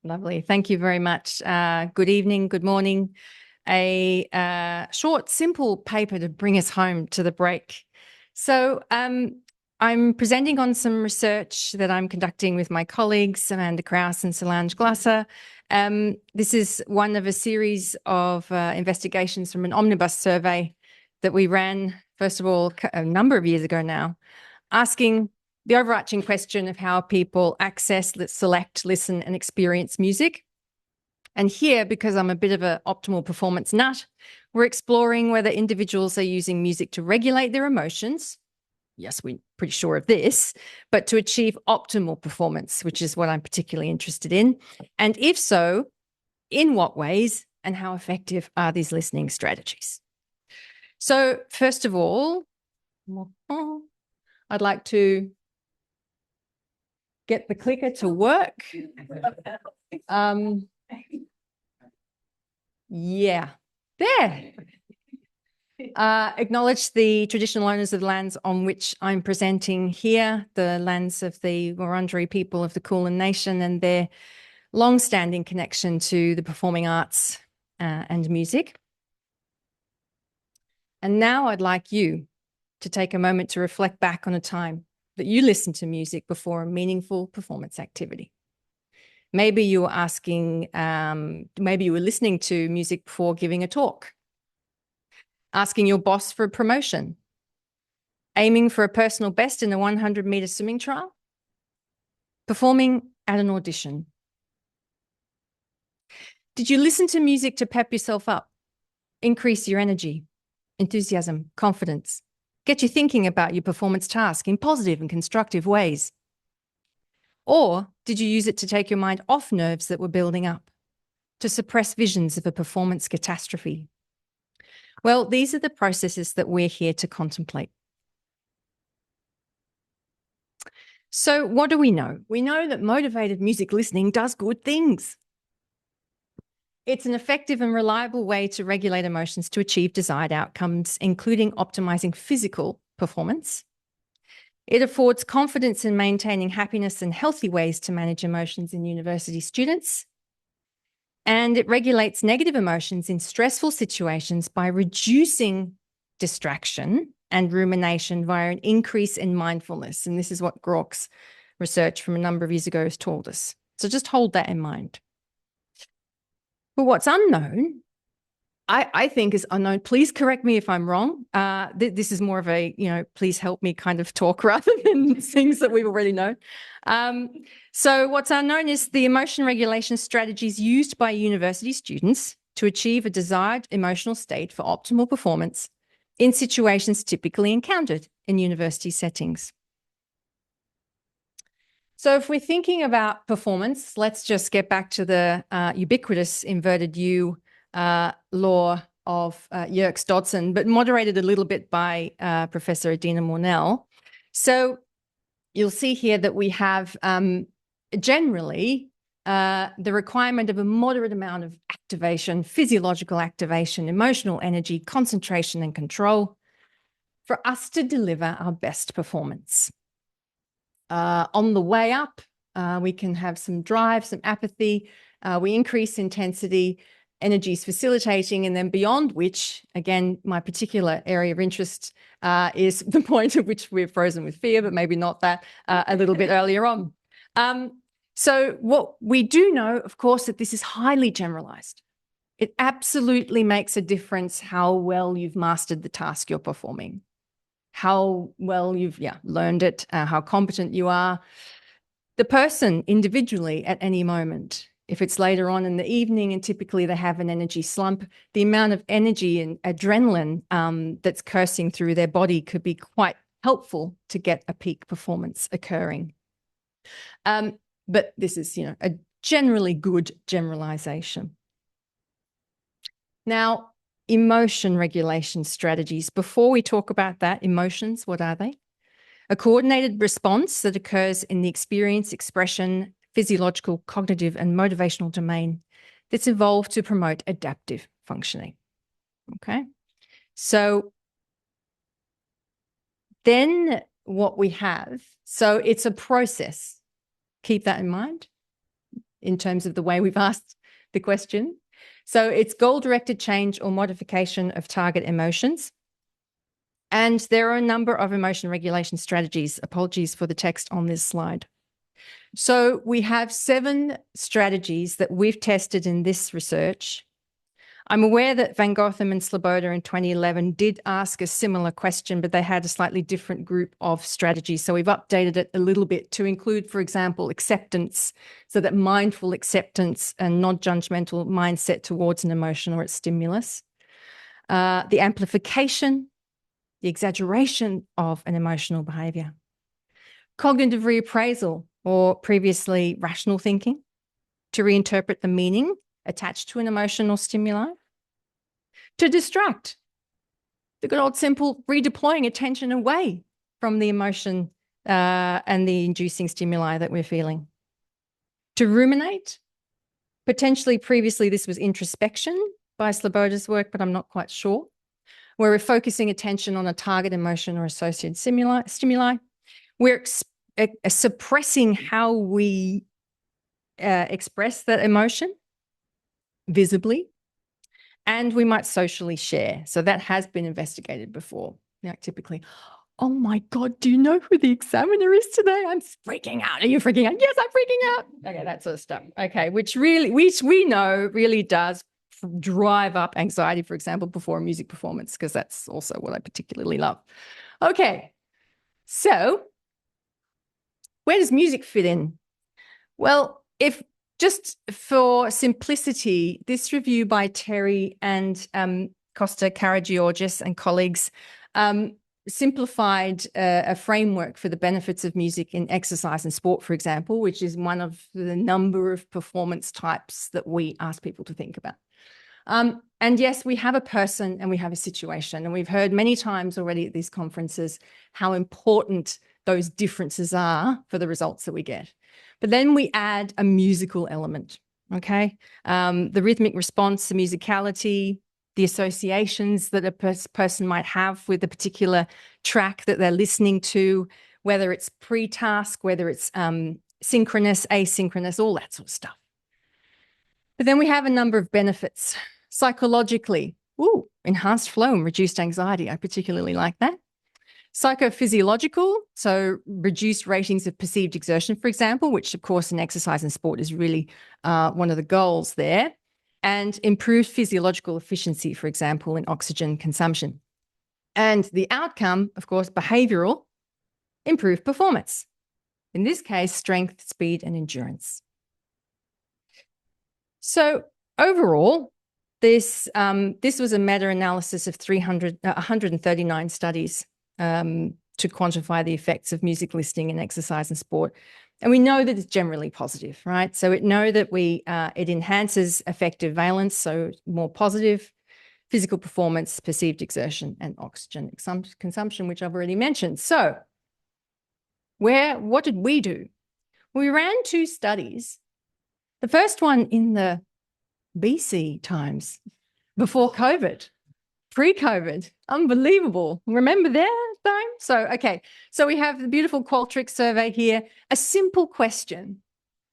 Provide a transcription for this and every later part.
Lovely. Thank you very much. Good evening, good morning. A short, simple paper to bring us home to the break. So I'm presenting on some research that I'm conducting with my colleagues, Amanda Krause and Solange Glasser. This is one of a series of investigations from an omnibus survey that we ran, first of all, a number of years ago now, asking the overarching question of how people access, select, listen, and experience music. And here, because I'm a bit of an optimal performance nut, we're exploring whether individuals are using music to regulate their emotions. Yes, we're pretty sure of this, but to achieve optimal performance, which is what I'm particularly interested in. And if so, in what ways and how effective are these listening strategies? So first of all, I'd like to get the clicker to work. Yeah, there. Acknowledge the traditional owners of the lands on which I'm presenting here, the lands of the Wurundjeri people of the Kulin Nation and their long-standing connection to the performing arts and music. And now I'd like you to take a moment to reflect back on a time that you listened to music before a meaningful performance activity. Maybe you were asking, maybe you were listening to music before giving a talk, asking your boss for a promotion, aiming for a personal best in a 100-meter swimming trial, performing at an audition. Did you listen to music to pep yourself up, increase your energy, enthusiasm, confidence, get you thinking about your performance task in positive and constructive ways? Or did you use it to take your mind off nerves that were building up, to suppress visions of a performance catastrophe? Well, these are the processes that we're here to contemplate. So what do we know? We know that motivated music listening does good things. It's an effective and reliable way to regulate emotions to achieve desired outcomes, including optimizing physical performance. It affords confidence in maintaining happiness and healthy ways to manage emotions in university students. And it regulates negative emotions in stressful situations by reducing distraction and rumination via an increase in mindfulness. And this is what Groarke's research from a number of years ago has told us. So just hold that in mind. But what's unknown, I think is unknown. Please correct me if I'm wrong. This is more of a, please help me kind of talk rather than things that we already know. So what's unknown is the emotion regulation strategies used by university students to achieve a desired emotional state for optimal performance in situations typically encountered in university settings. So if we're thinking about performance, let's just get back to the ubiquitous inverted U law of Yerkes-Dodson, but moderated a little bit by Professor Adina Mornell. So you'll see here that we have generally the requirement of a moderate amount of activation, physiological activation, emotional energy, concentration, and control for us to deliver our best performance. On the way up, we can have some drive, some apathy. We increase intensity, energy is facilitating, and then beyond which, again, my particular area of interest is the point at which we're frozen with fear, but maybe not that a little bit earlier on. So what we do know, of course, that this is highly generalized. It absolutely makes a difference how well you've mastered the task you're performing, how well you've learned it, how competent you are. The person individually at any moment, if it's later on in the evening and typically they have an energy slump, the amount of energy and adrenaline that's coursing through their body could be quite helpful to get a peak performance occurring. But this is, a generally good generalization. Now, emotion regulation strategies. Before we talk about that, emotions, what are they? A coordinated response that occurs in the experience, expression, physiological, cognitive, and motivational domain that's evolved to promote adaptive functioning. Okay, so then what we have, so it's a process. Keep that in mind. in terms of the way we've asked the question. So it's goal-directed change or modification of target emotions. And there are a number of emotion regulation strategies. Apologies for the text on this slide. So we have 7 strategies that we've tested in this research. I'm aware that Van Gotham and Sloboda in 2011 did ask a similar question, but they had a slightly different group of strategies. So we've updated it a little bit to include, for example, acceptance, so that mindful acceptance and non-judgmental mindset towards an emotion or its stimulus. The amplification, the exaggeration of an emotional behavior. Cognitive reappraisal, or previously rational thinking, to reinterpret the meaning attached to an emotion or stimuli. To distract, the good old simple redeploying attention away from the emotion and the inducing stimuli that we're feeling. To ruminate, potentially previously this was introspection by Sloboda's work, but I'm not quite sure, where we're focusing attention on a target emotion or associated stimuli. We're suppressing how we express that emotion visibly, and we might socially share. So that has been investigated before. Now, typically, oh my God, do you know who the examiner is today? I'm freaking out. Are you freaking out? Yes, I'm freaking out. Okay, that sort of stuff. Okay, which we know really does drive up anxiety, for example, before a music performance, because that's also what I particularly love. Okay, so where does music fit in? Well, if just for simplicity, this review by Terry and Costa Karagiorgis and colleagues simplified a framework for the benefits of music in exercise and sport, for example, which is one of the number of performance types that we ask people to think about. And yes, we have a person and we have a situation, and we've heard many times already at these conferences how important those differences are for the results that we get. But then we add a musical element, okay? The rhythmic response, the musicality, the associations that a person might have with a particular track that they're listening to, whether it's pre-task, whether it's synchronous, asynchronous, all that sort of stuff. But then we have a number of benefits. Psychologically, enhanced flow and reduced anxiety. I particularly like that. Psychophysiological, so reduced ratings of perceived exertion, for example, which of course in exercise and sport is really one of the goals there. And improved physiological efficiency, for example, in oxygen consumption. And the outcome, of course, behavioral, improved performance. In this case, strength, speed, and endurance. So overall, this was a meta-analysis of 139 studies to quantify the effects of music listening in exercise and sport. And we know that it's generally positive, right? So we know that it enhances affective valence, so more positive physical performance, perceived exertion, and oxygen consumption, which I've already mentioned. So what did we do? We ran 2 studies. The first one in the BC times, before COVID, pre-COVID, unbelievable. Remember that time? So, okay. So we have the beautiful Qualtrics survey here. A simple question.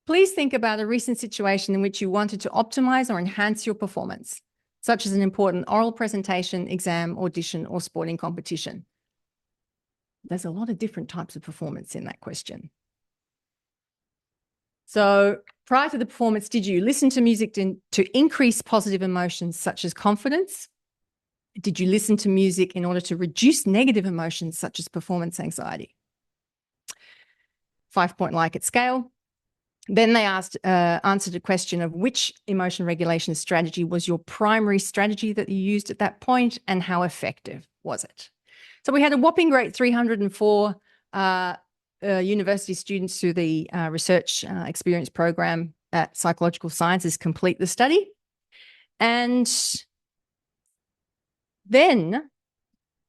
Please think about a recent situation in which you wanted to optimize or enhance your performance, such as an important oral presentation, exam, audition, or sporting competition. There's a lot of different types of performance in that question. So prior to the performance, did you listen to music to increase positive emotions such as confidence? Did you listen to music in order to reduce negative emotions such as performance anxiety? 5-point Likert scale. Then they answered a question of which emotion regulation strategy was your primary strategy that you used at that point and how effective was it? So we had a whopping great 304 university students through the research experience program at Psychological Sciences complete the study. And then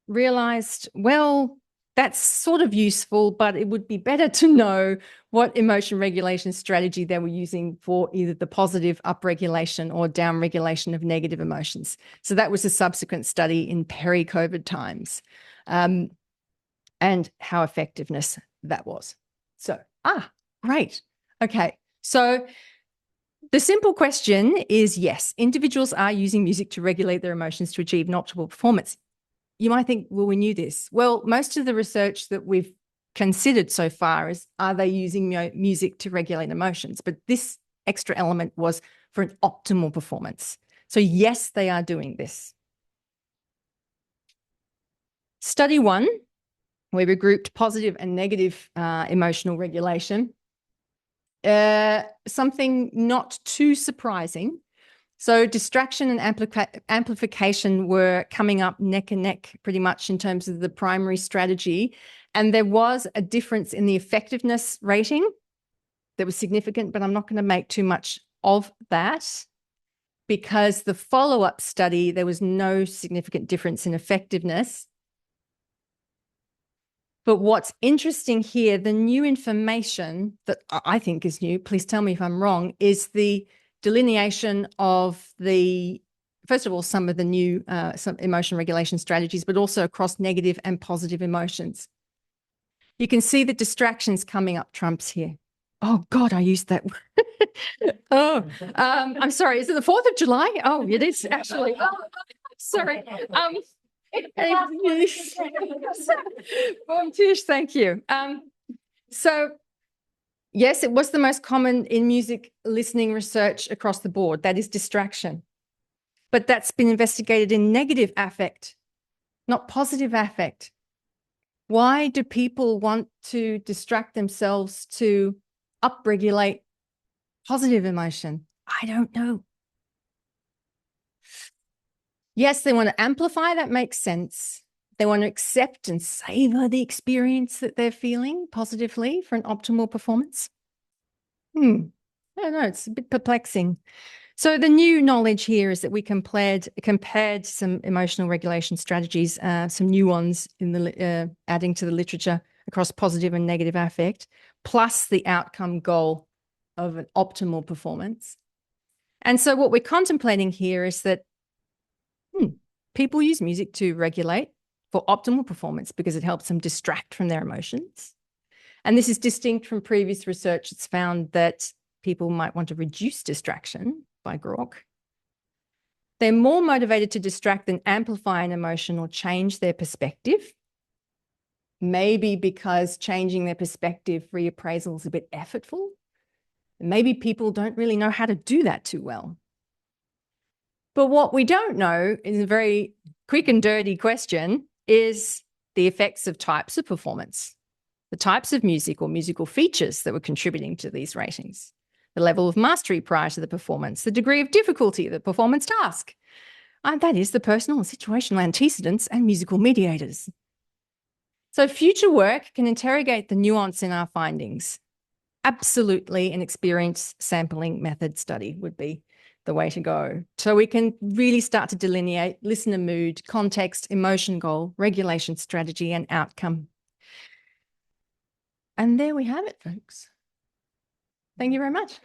realized, well, that's sort of useful, but it would be better to know what emotion regulation strategy they were using for either the positive upregulation or downregulation of negative emotions. So that was a subsequent study in peri-COVID times, and how effectiveness that was. So, great. Okay. So The simple question is, yes, individuals are using music to regulate their emotions to achieve an optimal performance. You might think, well, we knew this. Well, most of the research that we've considered so far is, are they using music to regulate emotions? But this extra element was for an optimal performance. So yes, they are doing this. Study 1, where we grouped positive and negative emotional regulation. Something not too surprising. So distraction and amplification were coming up neck and neck pretty much in terms of the primary strategy. And there was a difference in the effectiveness rating that was significant, but I'm not going to make too much of that because the follow-up study, there was no significant difference in effectiveness. But what's interesting here, the new information that I think is new, please tell me if I'm wrong, is the delineation of the, first of all, some of the new some emotion regulation strategies, but also across negative and positive emotions. You can see the distractions coming up trumps here. Oh God, I used that word. Oh, I'm sorry. Is it the 4th of July? Oh, it is actually. Oh, sorry. Tish, thank you. So yes, it was the most common in music listening research across the board. That is distraction. But that's been investigated in negative affect, not positive affect. Why do people want to distract themselves to upregulate positive emotion? I don't know. Yes, they want to amplify, that makes sense. They want to accept and savor the experience that they're feeling positively for an optimal performance. I don't know, it's a bit perplexing. So the new knowledge here is that we compared some emotional regulation strategies, some new ones in the adding to the literature across positive and negative affect, plus the outcome goal of an optimal performance. And so what we're contemplating here is that people use music to regulate for optimal performance because it helps them distract from their emotions. And this is distinct from previous research that's found that people might want to reduce distraction by Grok. They're more motivated to distract than amplify an emotion or change their perspective. Maybe because changing their perspective reappraisal is a bit effortful. Maybe people don't really know how to do that too well. But what we don't know is a very quick and dirty question is the effects of types of performance, the types of music or musical features that were contributing to these ratings, the level of mastery prior to the performance, the degree of difficulty of the performance task. And that is the personal and situational antecedents and musical mediators. So future work can interrogate the nuance in our findings. Absolutely an experience sampling method study would be the way to go. So we can really start to delineate listener mood, context, emotion goal, regulation strategy, and outcome. And there we have it, folks. Thank you very much.